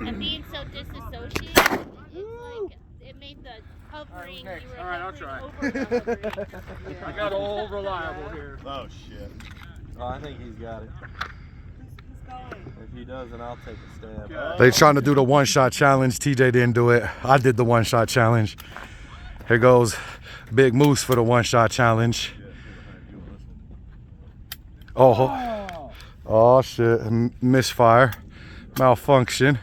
And being so disassociated, it's like it made the hovering. Okay. You were All right, I'll hovering try. over the hovering. I got old reliable here. Oh shit. Oh, I think he's got it. If he doesn't, I'll take a stab. Yeah. They trying to do the one-shot challenge. TJ didn't do it. I did the one-shot challenge. Here goes Big Moose for the one-shot challenge. Oh, oh shit! Misfire, malfunction.